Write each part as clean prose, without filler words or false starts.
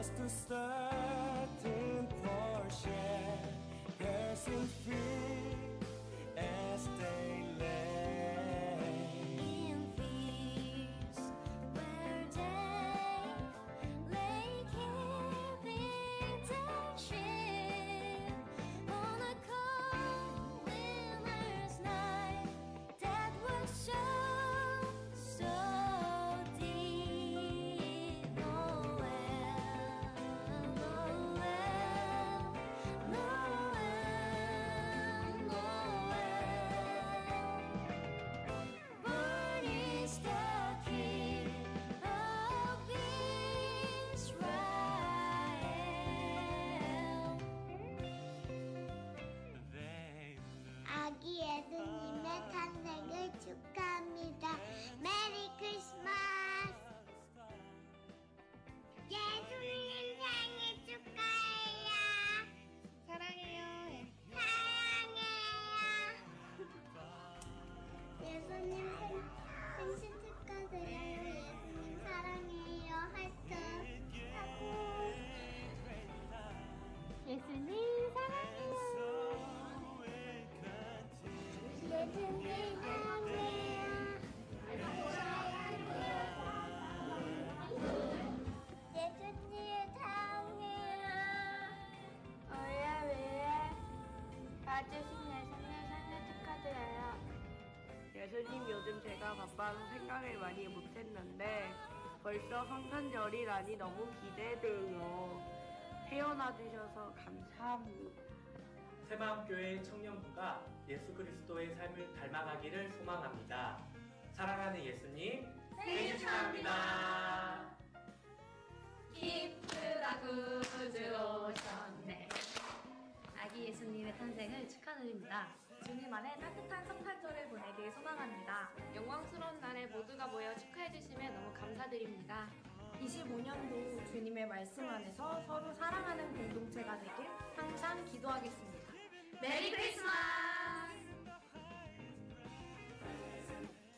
just a starting portion, passing free as they lay in fields where they lay keeping their ship on a cold winter's night that was so deep. Born is the King of Israel. they 아기 예수님의 탄생을 축하합니다. 메리 크리스마스. 예수님 생일 축하해요. 사랑해요. 사랑해요. 예수님 생신 축하드려요. 예수님 사랑해요. 하트 하고. 예수님 사랑해요. 예수님 사랑해요. 예수님 사랑해요. 올해위에 봐주신 예수님 생일 축하드려요. 예수님 요즘 제가 바빠서 생각을 많이 못했는데 벌써 성탄절이라니 너무 기대돼요. 태어나 주셔서 감사합니다. 새마음교회 청년부가 예수 그리스도의 삶을 닮아가기를 소망합니다. 사랑하는 예수님 생일 축하합니다. 기쁘다 구주 오셨네. 아기 예수님의 탄생을 축하드립니다. 주님 안에 따뜻한 성탄절을 보내길 소망합니다. 영광스러운 날에 모두가 모여 축하해 주시면 너무 감사드립니다. 25년도 주님의 말씀 안에서 서로 사랑하는 공동체가 되길 항상 기도하겠습니다. 메리 크리스마스!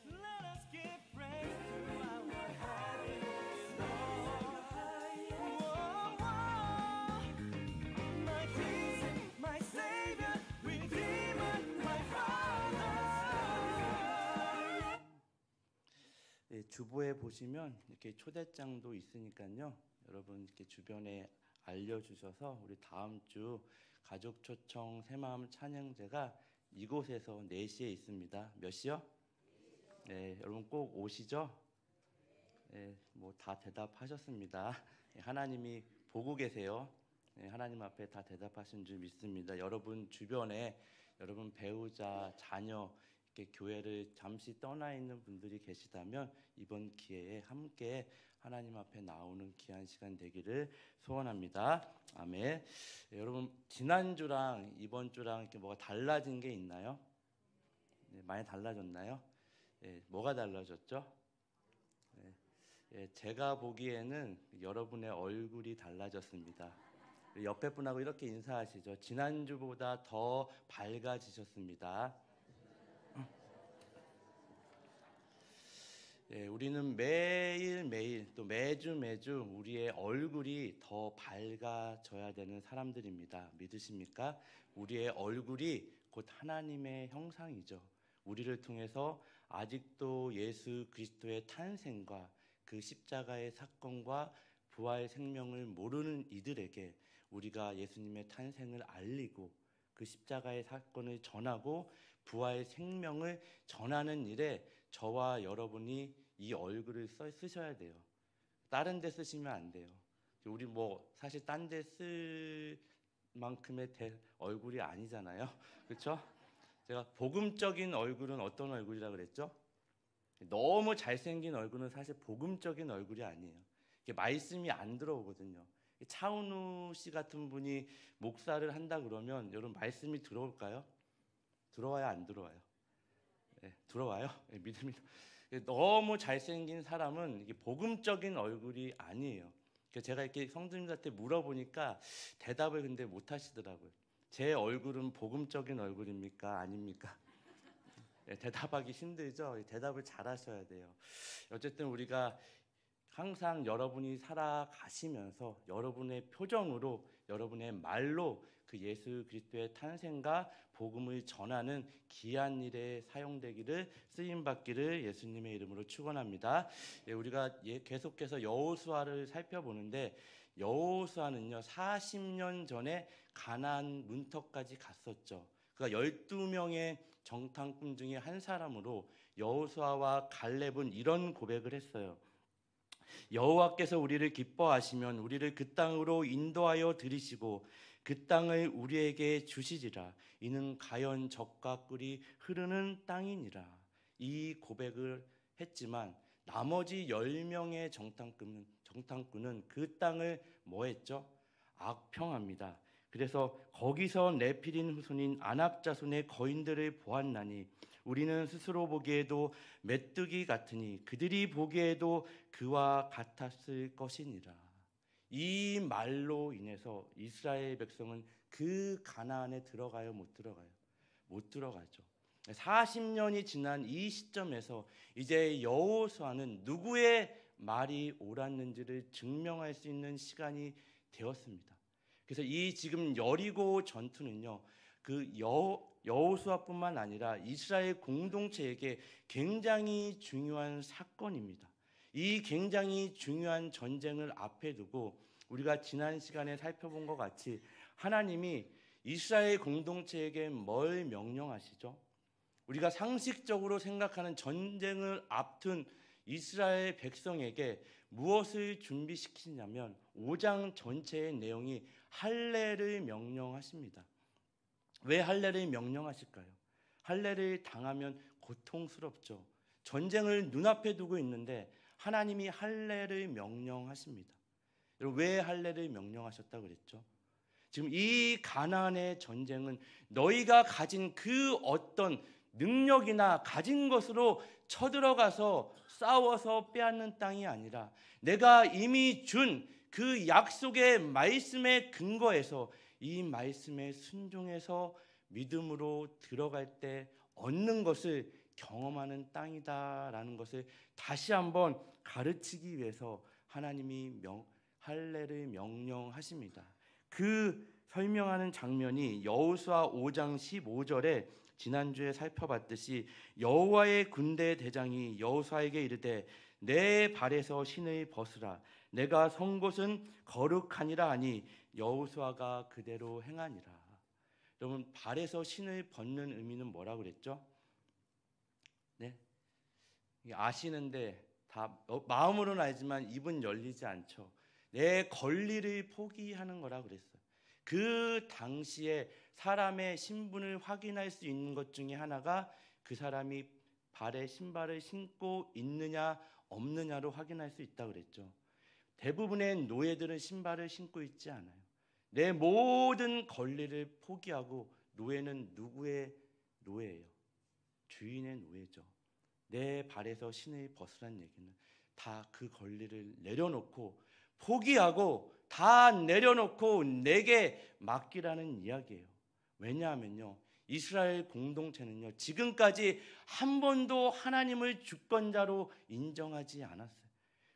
let us give praise to our happiness, Lord. Whoa, whoa. My King, my Savior, Redeemer, my Father. 네, 주보에 보시면 이렇게 초대장도 있으니까요. 여러분 이렇게 주변에 알려주셔서 우리 다음 주 가족 초청 새마음 찬양제가 이곳에서 4시에 있습니다. 몇 시요? 네, 여러분 꼭 오시죠? 네, 뭐 다 대답하셨습니다. 네, 하나님이 보고 계세요. 네, 하나님 앞에 다 대답하신 줄 믿습니다. 여러분 주변에 여러분 배우자, 자녀 이렇게 교회를 잠시 떠나 있는 분들이 계시다면 이번 기회에 함께 하나님 앞에 나오는 귀한 시간 되기를 소원합니다. 아멘. 네, 여러분 지난주랑 이번 주랑 이렇게 뭐가 달라진 게 있나요? 네, 많이 달라졌나요? 네, 뭐가 달라졌죠? 네, 예, 제가 보기에는 여러분의 얼굴이 달라졌습니다. 옆에 분하고 이렇게 인사하시죠. 지난주보다 더 밝아지셨습니다. 예, 우리는 매일매일 또 매주 우리의 얼굴이 더 밝아져야 되는 사람들입니다. 믿으십니까? 우리의 얼굴이 곧 하나님의 형상이죠. 우리를 통해서 아직도 예수 그리스도의 탄생과 그 십자가의 사건과 부활 생명을 모르는 이들에게 우리가 예수님의 탄생을 알리고 그 십자가의 사건을 전하고 부활 생명을 전하는 일에 저와 여러분이 이 얼굴을 쓰셔야 돼요. 다른 데 쓰시면 안 돼요. 우리 뭐 사실 딴 데 쓸 만큼의 얼굴이 아니잖아요. 그렇죠? 제가 복음적인 얼굴은 어떤 얼굴이라고 그랬죠? 너무 잘생긴 얼굴은 사실 복음적인 얼굴이 아니에요. 이게 말씀이 안 들어오거든요. 차은우 씨 같은 분이 목사를 한다 그러면 여러분 말씀이 들어올까요? 들어와요, 안 들어와요? 네, 들어와요. 네, 믿음이. 너무 잘생긴 사람은 이게 복음적인 얼굴이 아니에요. 제가 이렇게 성도님들한테 물어보니까 대답을 근데 못 하시더라고요. 제 얼굴은 복음적인 얼굴입니까? 아닙니까? 네, 대답하기 힘들죠. 대답을 잘 하셔야 돼요. 어쨌든 우리가 항상 여러분이 살아가시면서 여러분의 표정으로, 여러분의 말로 그 예수 그리스도의 탄생과 복음을 전하는 귀한 일에 사용되기를, 쓰임받기를 예수님의 이름으로 축원합니다. 우리가 계속해서 여호수아를 살펴보는데, 여호수아는요 40년 전에 가나안 문턱까지 갔었죠. 그가 12명의 정탐꾼 중에 한 사람으로 여호수아와 갈렙은 이런 고백을 했어요. 여호와께서 우리를 기뻐하시면 우리를 그 땅으로 인도하여 들이시고 그 땅을 우리에게 주시리라. 이는 가연 젖과 꿀이 흐르는 땅이니라. 이 고백을 했지만 나머지 10명의 정탐꾼은 그 땅을 뭐 했죠? 악평합니다. 그래서 거기서 네피린 후손인 아낙 자손의 거인들을 보았나니 우리는 스스로 보기에도 메뚜기 같으니 그들이 보기에도 그와 같았을 것이니라. 이 말로 인해서 이스라엘 백성은 그 가나안에 들어가요, 못 들어가요? 못 들어가죠. 40년이 지난 이 시점에서 이제 여호수아는 누구의 말이 옳았는지를 증명할 수 있는 시간이 되었습니다. 그래서 이 지금 여리고 전투는요, 그 여호수아뿐만 아니라 이스라엘 공동체에게 굉장히 중요한 사건입니다. 이 굉장히 중요한 전쟁을 앞에 두고 우리가 지난 시간에 살펴본 것 같이 하나님이 이스라엘 공동체에게 뭘 명령하시죠? 우리가 상식적으로 생각하는 전쟁을 앞둔 이스라엘 백성에게 무엇을 준비시키냐면 5장 전체의 내용이 할례를 명령하십니다. 왜 할례를 명령하실까요? 할례를 당하면 고통스럽죠. 전쟁을 눈앞에 두고 있는데 하나님이 할례를 명령하십니다. 여러분, 왜 할례를 명령하셨다고 그랬죠? 지금 이 가나안의 전쟁은 너희가 가진 그 어떤 능력이나 가진 것으로 쳐들어가서 싸워서 빼앗는 땅이 아니라 내가 이미 준 그 약속의 말씀에 근거해서 이 말씀에 순종해서 믿음으로 들어갈 때 얻는 것을 경험하는 땅이다라는 것을 다시 한번 가르치기 위해서 하나님이 할례를 명령하십니다. 그 설명하는 장면이 여호수아 5장 15절에 지난주에 살펴봤듯이 여호와의 군대 대장이 여호수아에게 이르되 내 발에서 신을 벗으라. 내가 선 곳은 거룩하니라 하니 여호수아가 그대로 행하니라. 여러분, 발에서 신을 벗는 의미는 뭐라고 그랬죠? 네, 아시는데 다 마음으로는 알지만 입은 열리지 않죠. 내 권리를 포기하는 거라 그랬어요. 그 당시에 사람의 신분을 확인할 수 있는 것 중에 하나가 그 사람이 발에 신발을 신고 있느냐 없느냐로 확인할 수 있다고 그랬죠. 대부분의 노예들은 신발을 신고 있지 않아요. 내 모든 권리를 포기하고 노예는 누구의 노예예요? 주인의 노예죠. 내 발에서 신을 벗으란 얘기는 다 그 권리를 내려놓고 포기하고 다 내려놓고 내게 맡기라는 이야기예요. 왜냐하면요, 이스라엘 공동체는요 지금까지 한 번도 하나님을 주권자로 인정하지 않았어요.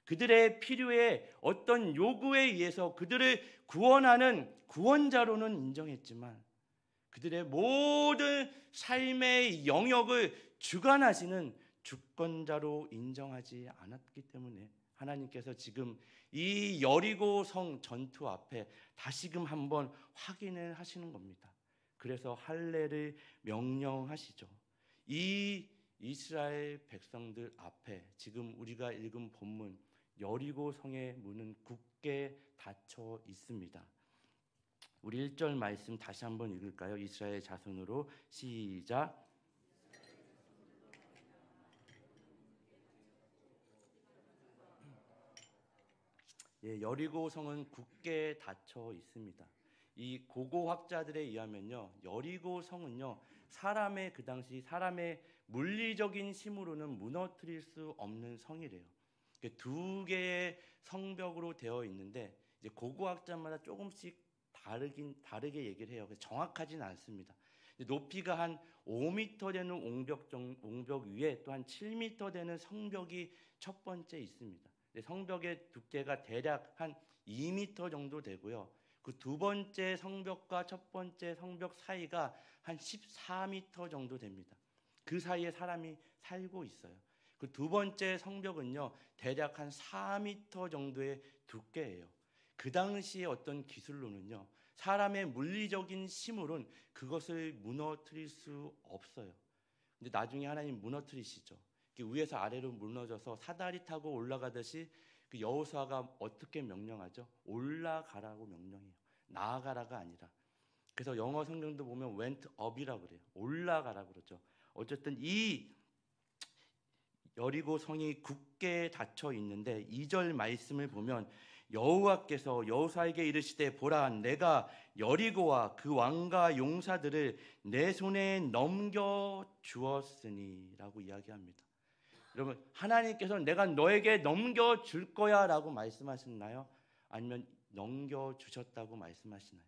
그들의 필요에 어떤 요구에 의해서 그들을 구원하는 구원자로는 인정했지만 그들의 모든 삶의 영역을 주관하시는 주권자로 인정하지 않았기 때문에 하나님께서 지금 이 여리고 성 전투 앞에 다시금 한번 확인을 하시는 겁니다. 그래서 할례를 명령하시죠. 이 이스라엘 백성들 앞에 지금 우리가 읽은 본문 여리고 성의 문은 굳게 닫혀 있습니다. 우리 1절 말씀 다시 한번 읽을까요? 이스라엘 자손으로 시작. 여리고 성은 굳게 닫혀 있습니다. 이 고고학자들에 의하면요, 여리고 성은요 사람의 그 당시 사람의 물리적인 힘으로는 무너뜨릴 수 없는 성이래요. 두 개의 성벽으로 되어 있는데 이제 고고학자마다 조금씩 다르게 얘기를 해요. 정확하진 않습니다. 높이가 한 5m 되는 옹벽 위에 또 한 7m 되는 성벽이 첫 번째 있습니다. 성벽의 두께가 대략 한 2m 정도 되고요. 그 두 번째 성벽과 첫 번째 성벽 사이가 한 14m 정도 됩니다. 그 사이에 사람이 살고 있어요. 그 두 번째 성벽은요, 대략 한 4m 정도의 두께예요. 그 당시에 어떤 기술로는요, 사람의 물리적인 힘으로는 그것을 무너뜨릴 수 없어요. 근데 나중에 하나님 무너뜨리시죠. 위에서 아래로 무너져서 사다리 타고 올라가듯이 그 여호수아가 어떻게 명령하죠? 올라가라고 명령해요. 나아가라가 아니라. 그래서 영어 성경도 보면 went up이라고 그래요. 올라가라고 그러죠. 어쨌든 이 여리고 성이 굳게 닫혀 있는데 2절 말씀을 보면 여호와께서 여호수아에게 이르시되 보라 내가 여리고와 그 왕과 용사들을 내 손에 넘겨 주었으니라고 이야기합니다. 여러분, 하나님께서 내가 너에게 넘겨 줄 거야라고 말씀하셨나요? 아니면 넘겨 주셨다고 말씀하시나요?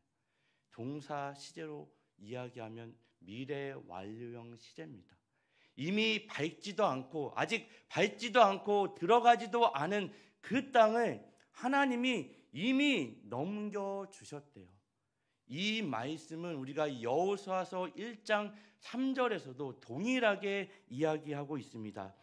동사 시제로 이야기하면 미래 완료형 시제입니다. 이미 밟지도 않고 아직 밟지도 않고 들어가지도 않은 그 땅을 하나님이 이미 넘겨 주셨대요. 이 말씀은 우리가 여호수아서 1장 3절에서도 동일하게 이야기하고 있습니다.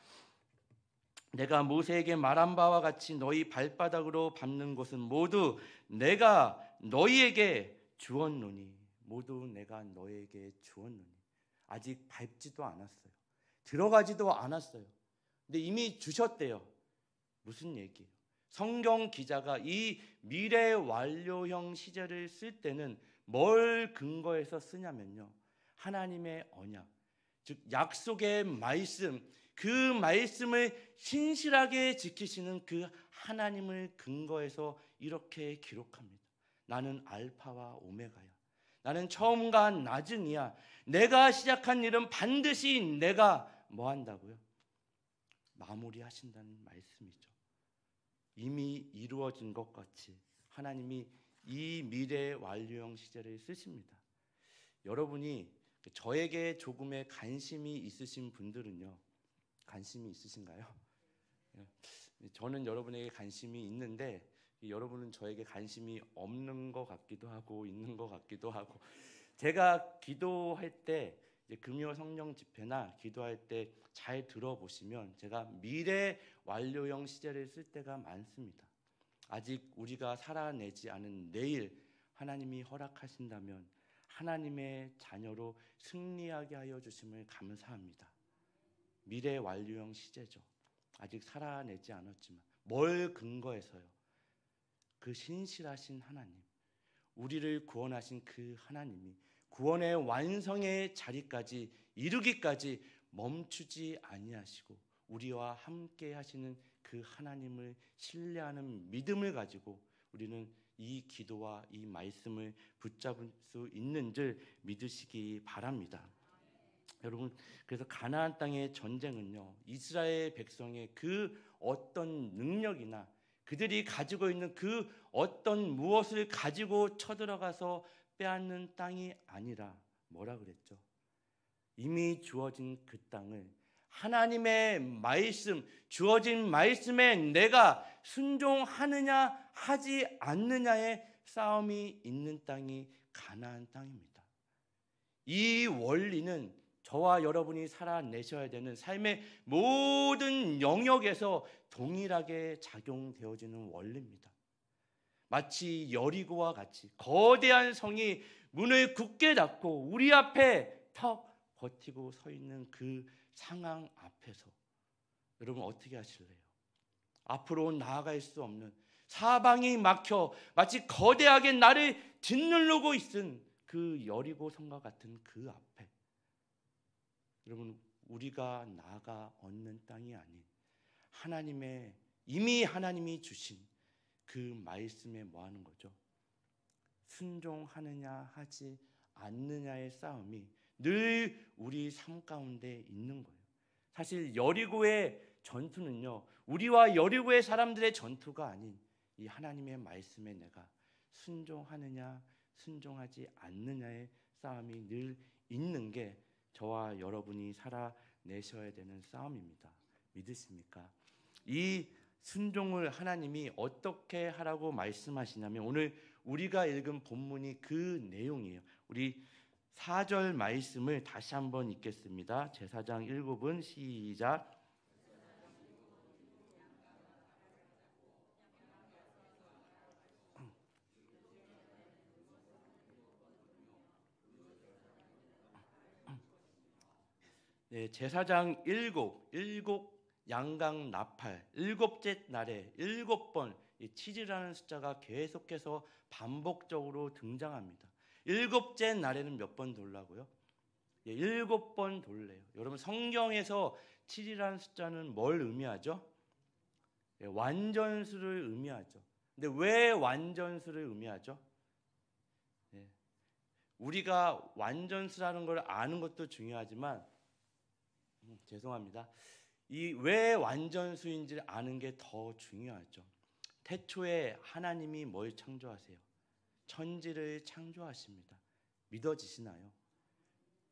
내가 모세에게 말한 바와 같이 너희 발바닥으로 밟는 곳은 모두 내가 너희에게 주었노니, 모두 내가 너희에게 주었노니. 아직 밟지도 않았어요. 들어가지도 않았어요. 근데 이미 주셨대요. 무슨 얘기예요? 성경 기자가 이 미래 완료형 시제를 쓸 때는 뭘 근거해서 쓰냐면요, 하나님의 언약, 즉 약속의 말씀, 그 말씀을 신실하게 지키시는 그 하나님을 근거해서 이렇게 기록합니다. 나는 알파와 오메가야. 나는 처음과 나중이야. 내가 시작한 일은 반드시 내가 뭐 한다고요? 마무리하신다는 말씀이죠. 이미 이루어진 것 같이 하나님이 이 미래 완료형 시제를 쓰십니다. 여러분이 저에게 조금의 관심이 있으신 분들은요, 관심이 있으신가요? 저는 여러분에게 관심이 있는데 여러분은 저에게 관심이 없는 것 같기도 하고 있는 것 같기도 하고, 제가 기도할 때 금요 성령 집회나 기도할 때 잘 들어보시면 제가 미래 완료형 시제를 쓸 때가 많습니다. 아직 우리가 살아내지 않은 내일 하나님이 허락하신다면 하나님의 자녀로 승리하게 하여 주심을 감사합니다. 미래 완료형 시제죠. 아직 살아내지 않았지만 뭘 근거해서요? 그 신실하신 하나님, 우리를 구원하신 그 하나님이 구원의 완성의 자리까지 이르기까지 멈추지 아니하시고 우리와 함께 하시는 그 하나님을 신뢰하는 믿음을 가지고 우리는 이 기도와 이 말씀을 붙잡을 수 있는 줄 믿으시기 바랍니다. 여러분, 그래서 가나안 땅의 전쟁은요, 이스라엘 백성의 그 어떤 능력이나 그들이 가지고 있는 그 어떤 무엇을 가지고 쳐들어가서 빼앗는 땅이 아니라 뭐라 그랬죠? 이미 주어진 그 땅을 하나님의 말씀, 주어진 말씀에 내가 순종하느냐 하지 않느냐의 싸움이 있는 땅이 가나안 땅입니다. 이 원리는 저와 여러분이 살아내셔야 되는 삶의 모든 영역에서 동일하게 작용되어지는 원리입니다. 마치 여리고와 같이 거대한 성이 문을 굳게 닫고 우리 앞에 턱 버티고 서 있는 그 상황 앞에서 여러분 어떻게 하실래요? 앞으로 나아갈 수 없는, 사방이 막혀 마치 거대하게 나를 짓누르고 있은 그 여리고 성과 같은 그 앞에 여러분, 우리가 나아가 얻는 땅이 아닌 하나님의, 이미 하나님이 주신 그 말씀에 뭐 하는 거죠? 순종하느냐 하지 않느냐의 싸움이 늘 우리 삶 가운데 있는 거예요. 사실 여리고의 전투는요, 우리와 여리고의 사람들의 전투가 아닌 이 하나님의 말씀에 내가 순종하느냐 순종하지 않느냐의 싸움이 늘 있는 게 저와 여러분이 살아내셔야 되는 싸움입니다. 믿으십니까? 이 순종을 하나님이 어떻게 하라고 말씀하시냐면 오늘 우리가 읽은 본문이 그 내용이에요. 우리 4절 말씀을 다시 한번 읽겠습니다. 제사장 7은 시작. 네, 제사장 일곱 양강 나팔, 7째 날에 7번 이 7이라는 숫자가 계속해서 반복적으로 등장합니다. 7째 날에는 몇 번 돌라고요? 7번 돌래요. 여러분 성경에서 7이라는 숫자는 뭘 의미하죠? 완전수를 의미하죠. 근데 왜 완전수를 의미하죠? 우리가 완전수라는 걸 아는 것도 중요하지만 죄송합니다. 이 왜 완전수인지를 아는 게 더 중요하죠. 태초에 하나님이 뭘 창조하세요? 천지를 창조하십니다. 믿어지시나요?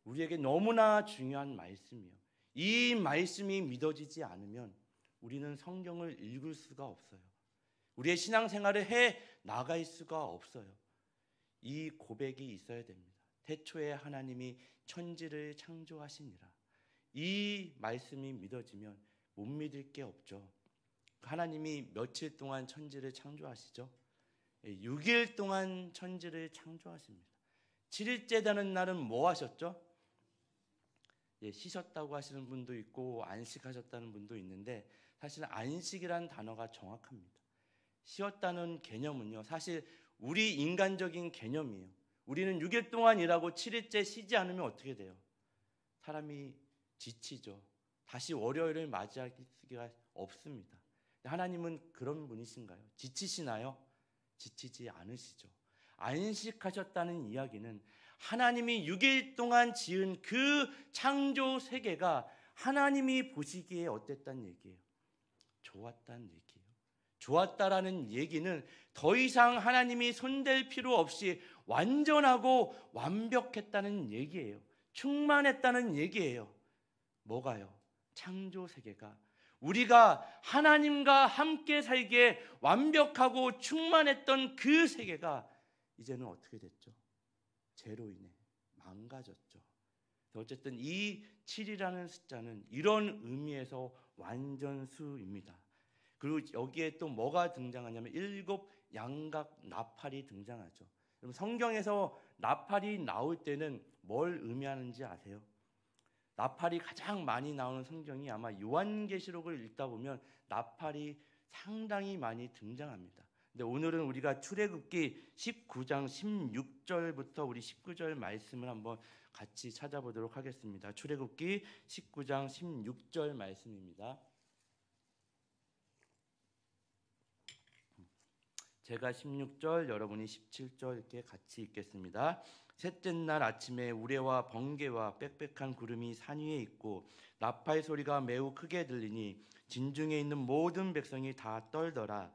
우리에게 너무나 중요한 말씀이에요. 이 말씀이 믿어지지 않으면 우리는 성경을 읽을 수가 없어요. 우리의 신앙생활을 해 나갈 수가 없어요. 이 고백이 있어야 됩니다. 태초에 하나님이 천지를 창조하시니라. 이 말씀이 믿어지면 못 믿을 게 없죠. 하나님이 며칠 동안 천지를 창조하시죠? 6일 동안 천지를 창조하십니다. 7일째 되는 날은 뭐 하셨죠? 쉬셨다고 하시는 분도 있고 안식하셨다는 분도 있는데 사실 안식이라는 단어가 정확합니다. 쉬었다는 개념은요, 사실 우리 인간적인 개념이에요. 우리는 6일 동안 일하고 7일째 쉬지 않으면 어떻게 돼요? 사람이 지치죠. 다시 월요일을 맞이할 수가 없습니다. 하나님은 그런 분이신가요? 지치시나요? 지치지 않으시죠. 안식하셨다는 이야기는 하나님이 6일 동안 지은 그 창조 세계가 하나님이 보시기에 어땠다는 얘기예요? 좋았다는 얘기예요. 좋았다라는 얘기는 더 이상 하나님이 손댈 필요 없이 완전하고 완벽했다는 얘기예요. 충만했다는 얘기예요. 뭐가요? 창조 세계가 우리가 하나님과 함께 살기에 완벽하고 충만했던 그 세계가 이제는 어떻게 됐죠? 죄로 인해 망가졌죠. 어쨌든 이 7이라는 숫자는 이런 의미에서 완전수입니다. 그리고 여기에 또 뭐가 등장하냐면 7 양각 나팔이 등장하죠. 여러분 성경에서 나팔이 나올 때는 뭘 의미하는지 아세요? 나팔이 가장 많이 나오는 성경이 아마 요한계시록을 읽다 보면 나팔이 상당히 많이 등장합니다. 근데 오늘은 우리가 출애굽기 19장 16절부터 우리 19절 말씀을 한번 같이 찾아보도록 하겠습니다. 출애굽기 19장 16절 말씀입니다. 제가 16절, 여러분이 17절 이렇게 같이 읽겠습니다. 셋째 날 아침에 우레와 번개와 빽빽한 구름이 산 위에 있고 나팔 소리가 매우 크게 들리니 진중에 있는 모든 백성이 다 떨더라.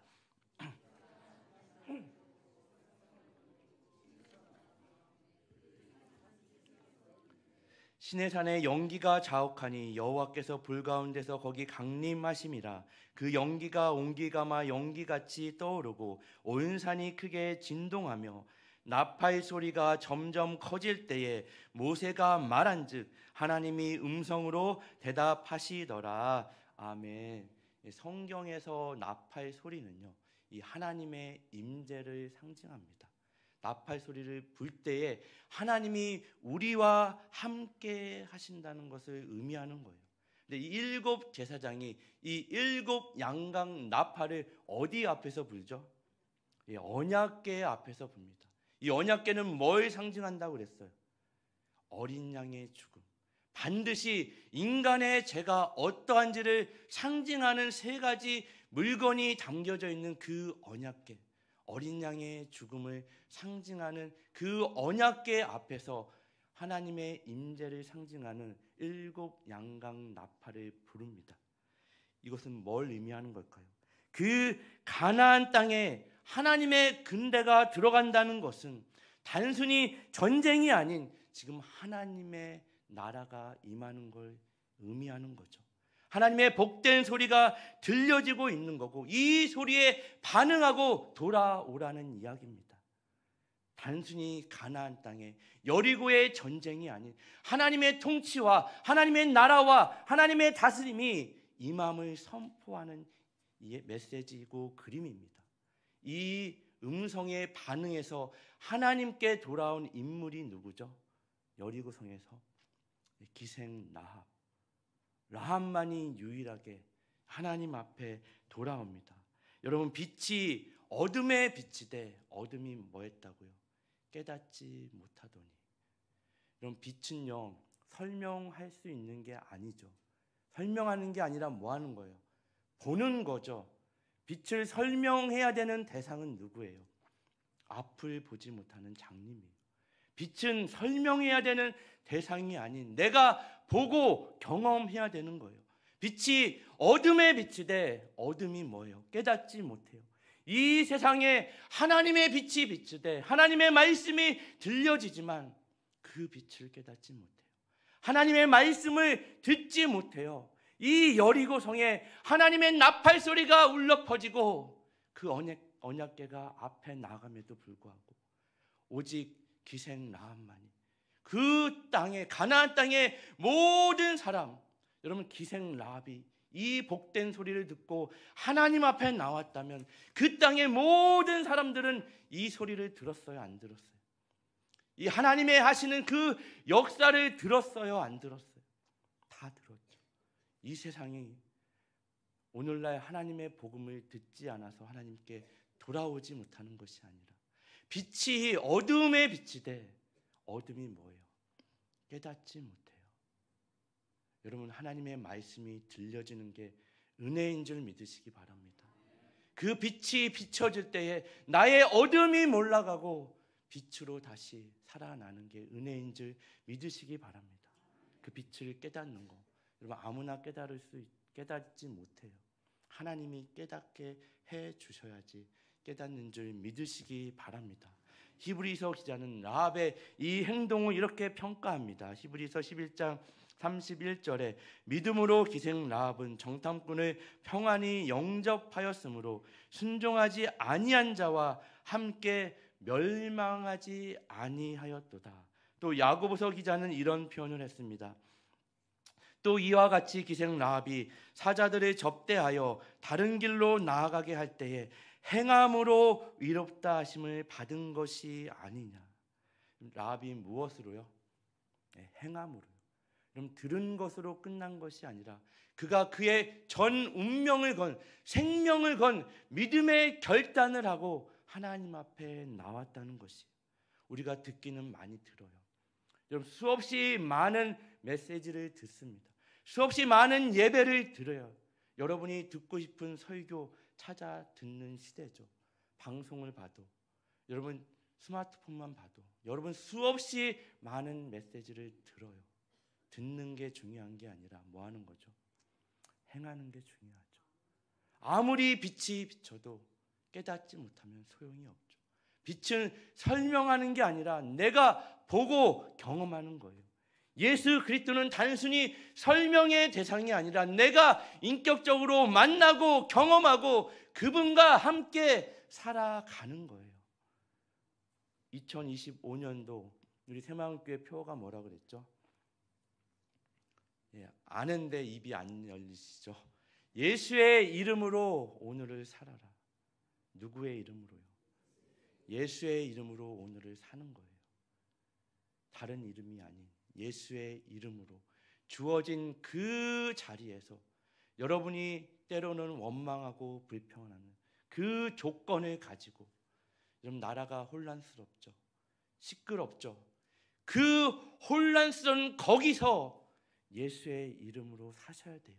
시내산에 연기가 자욱하니 여호와께서 불 가운데서 거기 강림하심이라. 그 연기가 옹기가마 연기같이 떠오르고 온 산이 크게 진동하며 나팔 소리가 점점 커질 때에 모세가 말한즉 하나님이 음성으로 대답하시더라. 아멘. 성경에서 나팔 소리는요, 이 하나님의 임재를 상징합니다. 나팔 소리를 불 때에 하나님이 우리와 함께 하신다는 것을 의미하는 거예요. 근데 이 7 제사장이 이 7 양각 나팔을 어디 앞에서 불죠? 이 언약궤 앞에서 붑니다. 이 언약궤는 뭘 상징한다고 그랬어요? 어린 양의 죽음. 반드시 인간의 죄가 어떠한지를 상징하는 3가지 물건이 담겨져 있는 그 언약궤. 어린 양의 죽음을 상징하는 그 언약궤 앞에서 하나님의 임재를 상징하는 7 양각 나팔을 부릅니다. 이것은 뭘 의미하는 걸까요? 그 가나안 땅에 하나님의 군대가 들어간다는 것은 단순히 전쟁이 아닌 지금 하나님의 나라가 임하는 걸 의미하는 거죠. 하나님의 복된 소리가 들려지고 있는 거고 이 소리에 반응하고 돌아오라는 이야기입니다. 단순히 가나안 땅에 여리고의 전쟁이 아닌 하나님의 통치와 하나님의 나라와 하나님의 다스림이 임함을 선포하는 메시지이고 그림입니다. 이 음성에 반응해서 하나님께 돌아온 인물이 누구죠? 여리고성에서 기생 라합. 라합만이 유일하게 하나님 앞에 돌아옵니다. 여러분, 빛이 어둠의 빛이되 어둠이 뭐했다고요? 깨닫지 못하더니. 여러분, 빛은요 설명할 수 있는 게 아니죠. 설명하는 게 아니라 뭐 하는 거예요? 보는 거죠. 빛을 설명해야 되는 대상은 누구예요? 앞을 보지 못하는 장님이에요. 빛은 설명해야 되는 대상이 아닌 내가 보고 경험해야 되는 거예요. 빛이 어둠의 빛이되 어둠이 뭐예요? 깨닫지 못해요. 이 세상에 하나님의 빛이 비추되 하나님의 말씀이 들려지지만 그 빛을 깨닫지 못해요. 하나님의 말씀을 듣지 못해요. 이 여리고성에 하나님의 나팔 소리가 울려 퍼지고 그 언약궤가 앞에 나감에도 불구하고 오직 기생 라합만이 그 땅에 가나안 땅의 모든 사람, 여러분 기생 라합이 이 복된 소리를 듣고 하나님 앞에 나왔다면 그 땅의 모든 사람들은 이 소리를 들었어요, 안 들었어요? 이 하나님의 하시는 그 역사를 들었어요, 안 들었어요? 다 들었죠. 이 세상이 오늘날 하나님의 복음을 듣지 않아서 하나님께 돌아오지 못하는 것이 아니라 빛이 어둠의 빛이되 어둠이 뭐예요? 깨닫지 못해요. 여러분, 하나님의 말씀이 들려지는 게 은혜인 줄 믿으시기 바랍니다. 그 빛이 비춰질 때에 나의 어둠이 몰라가고 빛으로 다시 살아나는 게 은혜인 줄 믿으시기 바랍니다. 그 빛을 깨닫는 거, 여러분 아무나 깨닫지 못해요. 하나님이 깨닫게 해 주셔야지 깨닫는 줄 믿으시기 바랍니다. 히브리서 기자는 라합의 이 행동을 이렇게 평가합니다. 히브리서 11장 31절에 믿음으로 기생 라합은 정탐꾼을 평안히 영접하였으므로 순종하지 아니한 자와 함께 멸망하지 아니하였도다. 또 야고보서 기자는 이런 표현을 했습니다. 또 이와 같이 기생 라합이 사자들을 접대하여 다른 길로 나아가게 할 때에 행함으로 위롭다 하심을 받은 것이 아니냐. 라합이 무엇으로요? 행함으로요. 그럼 들은 것으로 끝난 것이 아니라 그가 그의 전 운명을 건 생명을 건 믿음의 결단을 하고 하나님 앞에 나왔다는 것이 우리가 듣기는 많이 들어요. 여러분 수없이 많은 메시지를 듣습니다. 수없이 많은 예배를 들어요. 여러분이 듣고 싶은 설교 찾아 듣는 시대죠. 방송을 봐도 여러분 스마트폰만 봐도 여러분 수없이 많은 메시지를 들어요. 듣는 게 중요한 게 아니라 뭐 하는 거죠? 행하는 게 중요하죠. 아무리 빛이 비춰도 깨닫지 못하면 소용이 없죠. 빛은 설명하는 게 아니라 내가 보고 경험하는 거예요. 예수 그리스도는 단순히 설명의 대상이 아니라 내가 인격적으로 만나고 경험하고 그분과 함께 살아가는 거예요. 2025년도 우리 새마을교회 표어가 뭐라 그랬죠? 아는데 입이 안 열리시죠? 예수의 이름으로 오늘을 살아라. 누구의 이름으로요? 예수의 이름으로 오늘을 사는 거예요. 다른 이름이 아닌 예수의 이름으로 주어진 그 자리에서 여러분이 때로는 원망하고 불평하는 그 조건을 가지고 여러분 나라가 혼란스럽죠. 시끄럽죠. 그 혼란스러운 거기서 예수의 이름으로 사셔야 돼요.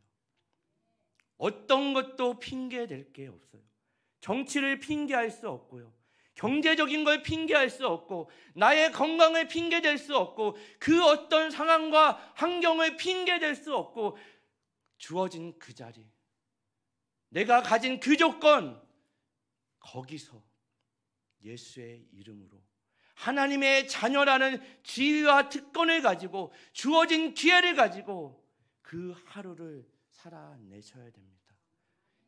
어떤 것도 핑계될 게 없어요. 정치를 핑계할 수 없고요. 경제적인 걸 핑계할 수 없고 나의 건강을 핑계댈 수 없고 그 어떤 상황과 환경을 핑계댈 수 없고 주어진 그 자리 내가 가진 그 조건 거기서 예수의 이름으로 하나님의 자녀라는 지위와 특권을 가지고 주어진 기회를 가지고 그 하루를 살아내셔야 됩니다.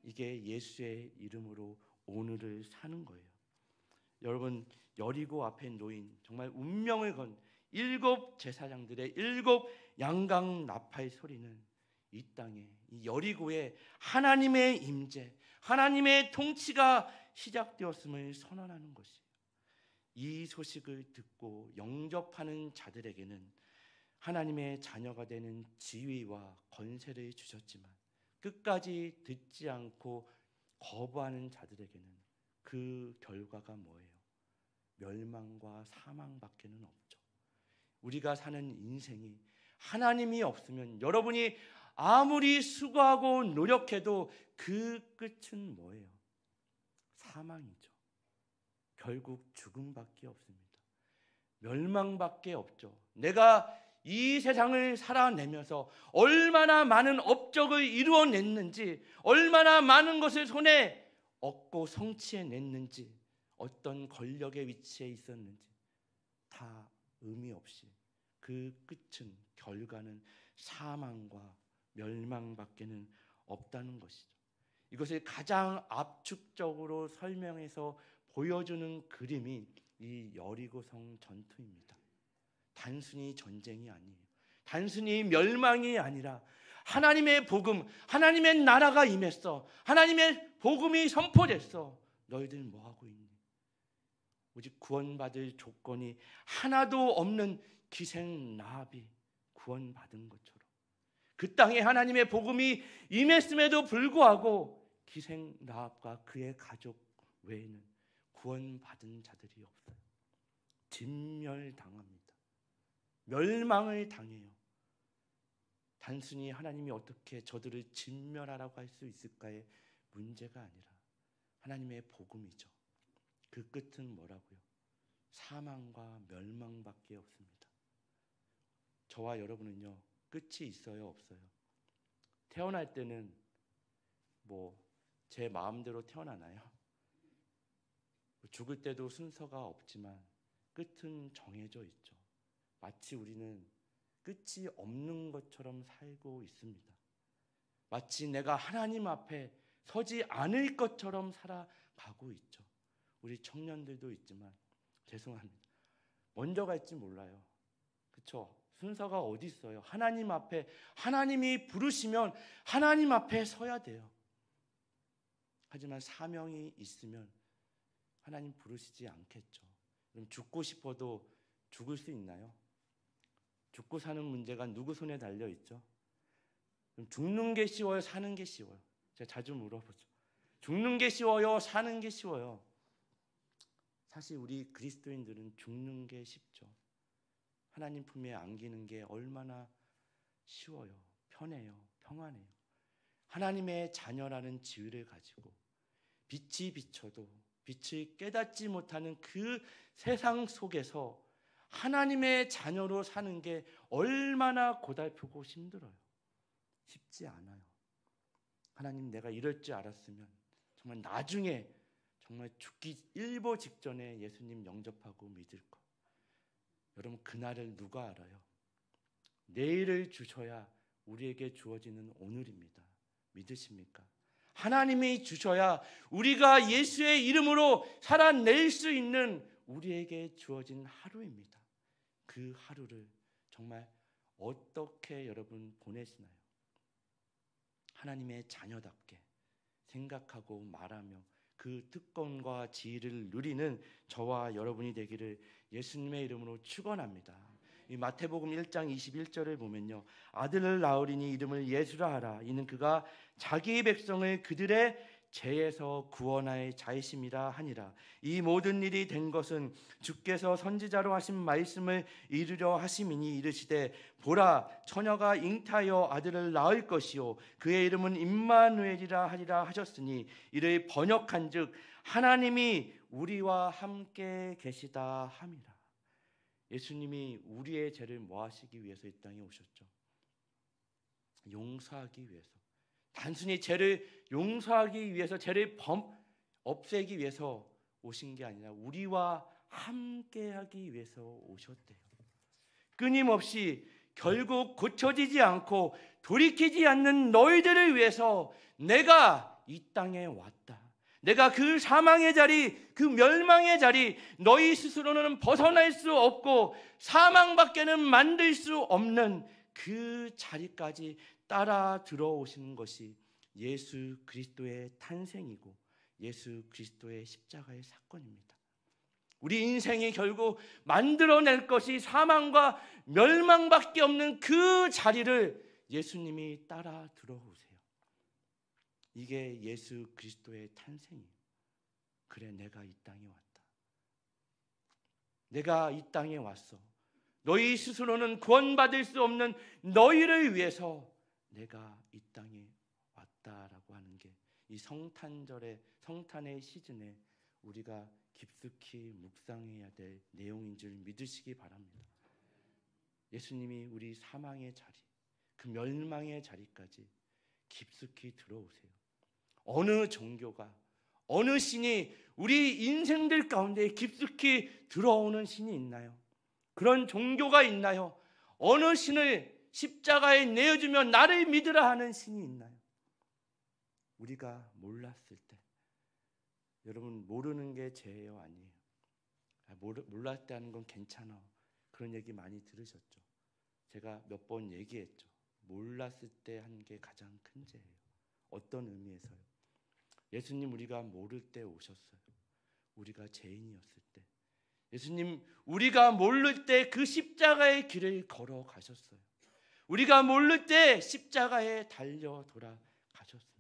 이게 예수의 이름으로 오늘을 사는 거예요. 여러분, 여리고 앞에 놓인 정말 운명을 건 7 제사장들의 7 양강 나팔 소리는 이 땅에, 이 여리고에 하나님의 임재, 하나님의 통치가 시작되었음을 선언하는 것이에요. 이 소식을 듣고 영접하는 자들에게는 하나님의 자녀가 되는 지위와 권세를 주셨지만 끝까지 듣지 않고 거부하는 자들에게는 그 결과가 뭐예요? 멸망과 사망밖에는 없죠. 우리가 사는 인생이 하나님이 없으면 여러분이 아무리 수고하고 노력해도 그 끝은 뭐예요? 사망이죠. 결국 죽음밖에 없습니다. 멸망밖에 없죠. 내가 이 세상을 살아내면서 얼마나 많은 업적을 이루어냈는지, 얼마나 많은 것을 손에 얻고 성취해냈는지, 어떤 권력의 위치에 있었는지 다 의미 없이 그 끝은, 결과는 사망과 멸망밖에는 없다는 것이죠. 이것을 가장 압축적으로 설명해서 보여주는 그림이 이 여리고성 전투입니다. 단순히 전쟁이 아니에요. 단순히 멸망이 아니라 하나님의 복음, 하나님의 나라가 임했어. 하나님의 복음이 선포됐어. 너희들 뭐하고 있니? 오직 구원받을 조건이 하나도 없는 기생 라합이 구원받은 것처럼 그 땅에 하나님의 복음이 임했음에도 불구하고 기생 라합과 그의 가족 외에는 구원받은 자들이 없어요. 진멸당합니다. 멸망을 당해요. 단순히 하나님이 어떻게 저들을 진멸하라고 할 수 있을까의 문제가 아니라 하나님의 복음이죠. 그 끝은 뭐라고요? 사망과 멸망밖에 없습니다. 저와 여러분은요, 끝이 있어요, 없어요? 태어날 때는 제 마음대로 태어나나요? 죽을 때도 순서가 없지만 끝은 정해져 있죠. 마치 우리는 끝이 없는 것처럼 살고 있습니다. 마치 내가 하나님 앞에 서지 않을 것처럼 살아가고 있죠. 우리 청년들도 있지만 죄송합니다. 먼저 갈지 몰라요. 그렇죠? 순서가 어디 있어요? 하나님 앞에, 하나님이 부르시면 하나님 앞에 서야 돼요. 하지만 사명이 있으면 하나님 부르시지 않겠죠. 그럼 죽고 싶어도 죽을 수 있나요? 죽고 사는 문제가 누구 손에 달려 있죠? 그럼 죽는 게 쉬워요? 사는 게 쉬워요? 제가 자주 물어보죠. 죽는 게 쉬워요? 사는 게 쉬워요? 사실 우리 그리스도인들은 죽는 게 쉽죠. 하나님 품에 안기는 게 얼마나 쉬워요. 편해요. 평안해요. 하나님의 자녀라는 지위를 가지고 빛이 비춰도 빛을 깨닫지 못하는 그 세상 속에서 하나님의 자녀로 사는 게 얼마나 고달프고 힘들어요. 쉽지 않아요. 하나님, 내가 이럴 줄 알았으면 정말 나중에 정말 죽기 일보 직전에 예수님 영접하고 믿을 것. 여러분, 그날을 누가 알아요? 내일을 주셔야 우리에게 주어지는 오늘입니다. 믿으십니까? 하나님이 주셔야 우리가 예수의 이름으로 살아낼 수 있는 우리에게 주어진 하루입니다. 그 하루를 정말 어떻게 여러분 보내시나요? 하나님의 자녀답게 생각하고 말하며 그 특권과 지위를 누리는 저와 여러분이 되기를 예수님의 이름으로 축원합니다. 이 마태복음 1장 21절을 보면요, 아들을 낳으리니 이름을 예수라 하라. 이는 그가 자기 백성을 그들의 죄에서 구원할 자이심이라 하니라. 이 모든 일이 된 것은 주께서 선지자로 하신 말씀을 이루려 하심이니 이르시되 보라, 처녀가 잉타하여 아들을 낳을 것이요 그의 이름은 임마누엘이라 하리라 하셨으니 이를 번역한즉 하나님이 우리와 함께 계시다 함이라. 예수님이 우리의 죄를 뭐하시기 위해서 이 땅에 오셨죠? 용서하기 위해서. 단순히 죄를 용서하기 위해서, 죄를 없애기 위해서 오신 게 아니라 우리와 함께하기 위해서 오셨대요. 끊임없이 결국 고쳐지지 않고 돌이키지 않는 너희들을 위해서 내가 이 땅에 왔다. 내가 그 사망의 자리, 그 멸망의 자리, 너희 스스로는 벗어날 수 없고 사망밖에는 만들 수 없는 그 자리까지 따라 들어오시는 것이 예수 그리스도의 탄생이고 예수 그리스도의 십자가의 사건입니다. 우리 인생이 결국 만들어낼 것이 사망과 멸망밖에 없는 그 자리를 예수님이 따라 들어오세요. 이게 예수 그리스도의 탄생이에요. 그래, 내가 이 땅에 왔다. 내가 이 땅에 왔어. 너희 스스로는 구원받을 수 없는 너희를 위해서 내가 이 땅에 왔다라고 하는 게 이 성탄의 시즌에 우리가 깊숙이 묵상해야 될 내용인 줄 믿으시기 바랍니다. 예수님이 우리 사망의 자리, 그 멸망의 자리까지 깊숙이 들어오세요. 어느 종교가, 어느 신이 우리 인생들 가운데 깊숙이 들어오는 신이 있나요? 그런 종교가 있나요? 어느 신을 십자가에 내어주며 나를 믿으라 하는 신이 있나요? 우리가 몰랐을 때, 여러분 모르는 게 죄예요, 아니에요? 몰랐을 때 하는 건 괜찮아. 그런 얘기 많이 들으셨죠? 제가 몇 번 얘기했죠. 몰랐을 때 한 게 가장 큰 죄예요. 어떤 의미에서요? 예수님 우리가 모를 때 오셨어요. 우리가 죄인이었을 때. 예수님 우리가 모를 때 그 십자가의 길을 걸어가셨어요. 우리가 모를 때 십자가에 달려 돌아가셨습니다.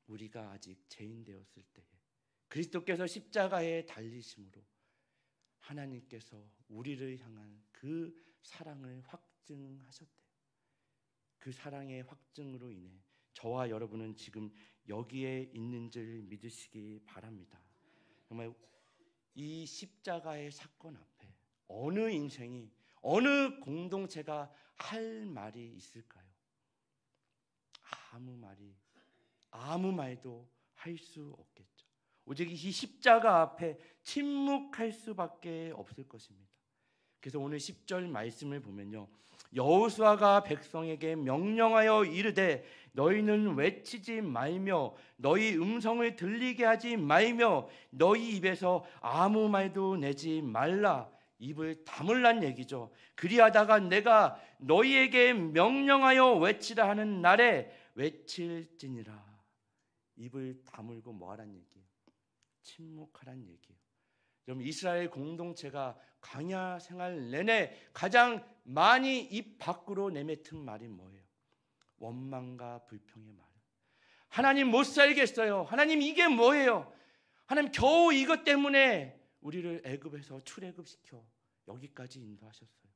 우리가 아직 죄인 되었을 때에 그리스도께서 십자가에 달리심으로 하나님께서 우리를 향한 그 사랑을 확증하셨대요. 그 사랑의 확증으로 인해 저와 여러분은 지금 여기에 있는 줄 믿으시기 바랍니다. 정말 이 십자가의 사건 앞에 어느 인생이, 어느 공동체가 할 말이 있을까요? 아무 말도 할 수 없겠죠. 오직 이 십자가 앞에 침묵할 수밖에 없을 것입니다. 그래서 오늘 10절 말씀을 보면요, 여호수아가 백성에게 명령하여 이르되 너희는 외치지 말며 너희 음성을 들리게 하지 말며 너희 입에서 아무 말도 내지 말라. 입을 다물란 얘기죠. 그리하다가 내가 너희에게 명령하여 외치라 하는 날에 외칠지니라. 입을 다물고 뭐하란 얘기예요? 침묵하란 얘기예요. 여러분, 이스라엘 공동체가 광야 생활 내내 가장 많이 입 밖으로 내뱉은 말이 뭐예요? 원망과 불평의 말. 하나님 못 살겠어요. 하나님 이게 뭐예요? 하나님 겨우 이것 때문에 우리를 애굽에서 출애굽시켜 여기까지 인도하셨어요.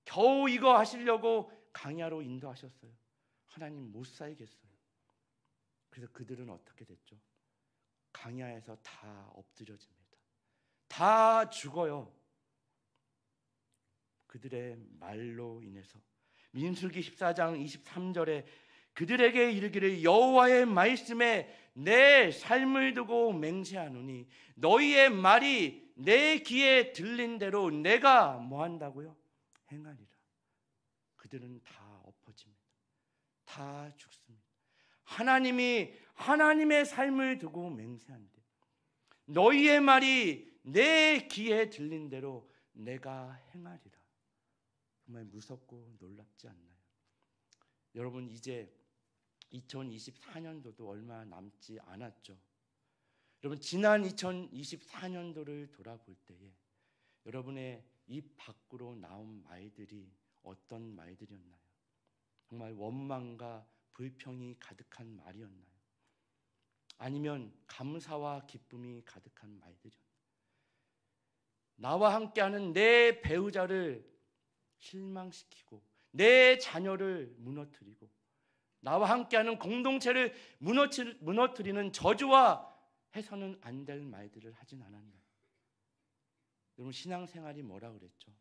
겨우 이거 하시려고 광야로 인도하셨어요. 하나님 못 살겠어요. 그래서 그들은 어떻게 됐죠? 광야에서 다 엎드려집니다. 다 죽어요. 그들의 말로 인해서. 민수기 14장 23절에 그들에게 이르기를 여호와의 말씀에 내 삶을 두고 맹세하노니 너희의 말이 내 귀에 들린 대로 내가 뭐 한다고요? 행하리라. 그들은 다 엎어집니다. 다 죽습니다. 하나님이 하나님의 삶을 두고 맹세한대. 너희의 말이 내 귀에 들린 대로 내가 행하리라. 정말 무섭고 놀랍지 않나요? 여러분, 이제 2024년도도 얼마 남지 않았죠. 여러분, 지난 2024년도를 돌아볼 때에 여러분의 입 밖으로 나온 말들이 어떤 말들이었나요? 정말 원망과 불평이 가득한 말이었나요? 아니면 감사와 기쁨이 가득한 말들이었나요? 나와 함께하는 내 배우자를 실망시키고 내 자녀를 무너뜨리고 나와 함께하는 공동체를 무너뜨리는 저주와 해서는 안 될 말들을 하진 않았나요? 여러분, 신앙생활이 뭐라 그랬죠?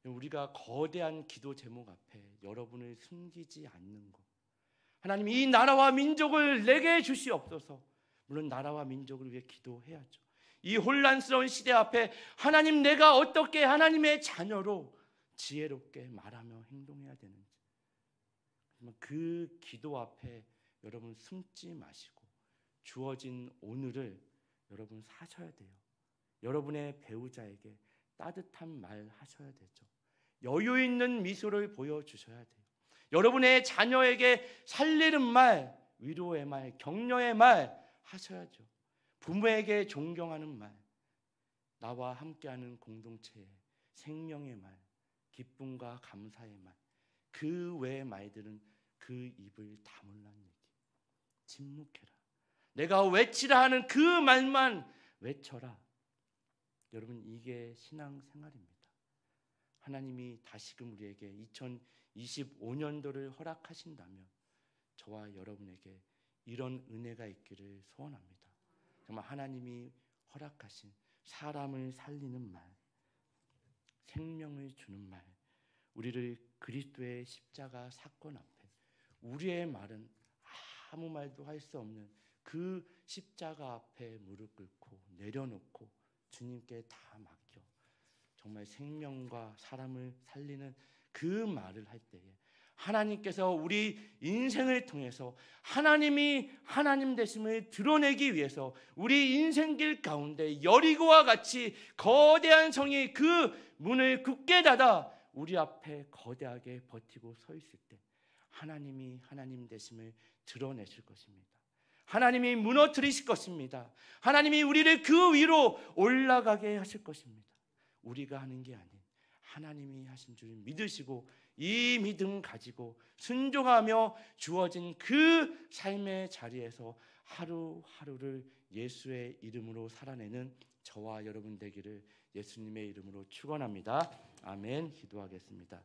우리가 거대한 기도 제목 앞에 여러분을 숨기지 않는 것. 하나님, 이 나라와 민족을 내게 주시옵소서. 물론 나라와 민족을 위해 기도해야죠. 이 혼란스러운 시대 앞에 하나님, 내가 어떻게 하나님의 자녀로 지혜롭게 말하며 행동해야 되는지, 그 기도 앞에 여러분 숨지 마시고 주어진 오늘을 여러분 사셔야 돼요. 여러분의 배우자에게 따뜻한 말 하셔야 되죠. 여유 있는 미소를 보여주셔야 돼요. 여러분의 자녀에게 살리는 말, 위로의 말, 격려의 말 하셔야죠. 부모에게 존경하는 말, 나와 함께하는 공동체의 생명의 말, 기쁨과 감사의 말, 그 외의 말들은 그 입을 다물라는 얘기. 침묵해라. 내가 외치라 하는 그 말만 외쳐라. 여러분, 이게 신앙생활입니다. 하나님이 다시금 우리에게 2025년도를 허락하신다면 저와 여러분에게 이런 은혜가 있기를 소원합니다. 정말 하나님이 허락하신 사람을 살리는 말, 생명을 주는 말, 우리를 그리스도의 십자가 사건 앞에 우리의 말은 아무 말도 할 수 없는 그 십자가 앞에 무릎 꿇고 내려놓고 주님께 다 맡겨 정말 생명과 사람을 살리는 그 말을 할 때에 하나님께서 우리 인생을 통해서 하나님이 하나님 되심을 드러내기 위해서 우리 인생길 가운데 여리고와 같이 거대한 성이 그 문을 굳게 닫아 우리 앞에 거대하게 버티고 서 있을 때 하나님이 하나님 되심을 드러내실 것입니다. 하나님이 무너뜨리실 것입니다. 하나님이 우리를 그 위로 올라가게 하실 것입니다. 우리가 하는 게 아닌 하나님이 하신 줄 믿으시고 이 믿음 가지고 순종하며 주어진 그 삶의 자리에서 하루하루를 예수의 이름으로 살아내는 저와 여러분 되기를 예수님의 이름으로 축원합니다. 아멘. 기도하겠습니다.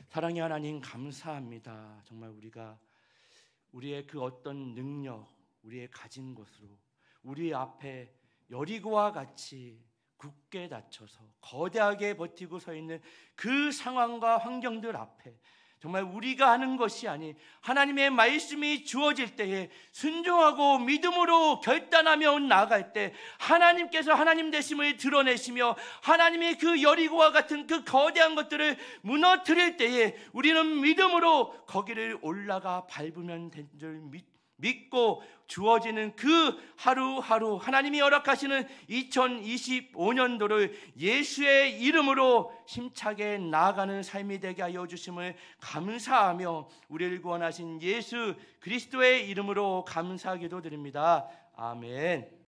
사랑의 하나님, 감사합니다. 정말 우리가 우리의 그 어떤 능력, 우리의 가진 것으로 우리 앞에 여리고와 같이 굳게 닫혀서 거대하게 버티고 서 있는 그 상황과 환경들 앞에 정말 우리가 하는 것이 아닌 하나님의 말씀이 주어질 때에 순종하고 믿음으로 결단하며 나아갈 때 하나님께서 하나님 되심을 드러내시며 하나님의 그 여리고와 같은 그 거대한 것들을 무너뜨릴 때에 우리는 믿음으로 거기를 올라가 밟으면 된 줄 믿고 주어지는 그 하루하루 하나님이 허락하시는 2025년도를 예수의 이름으로 힘차게 나아가는 삶이 되게 하여 주심을 감사하며 우리를 구원하신 예수 그리스도의 이름으로 감사하기도 드립니다. 아멘.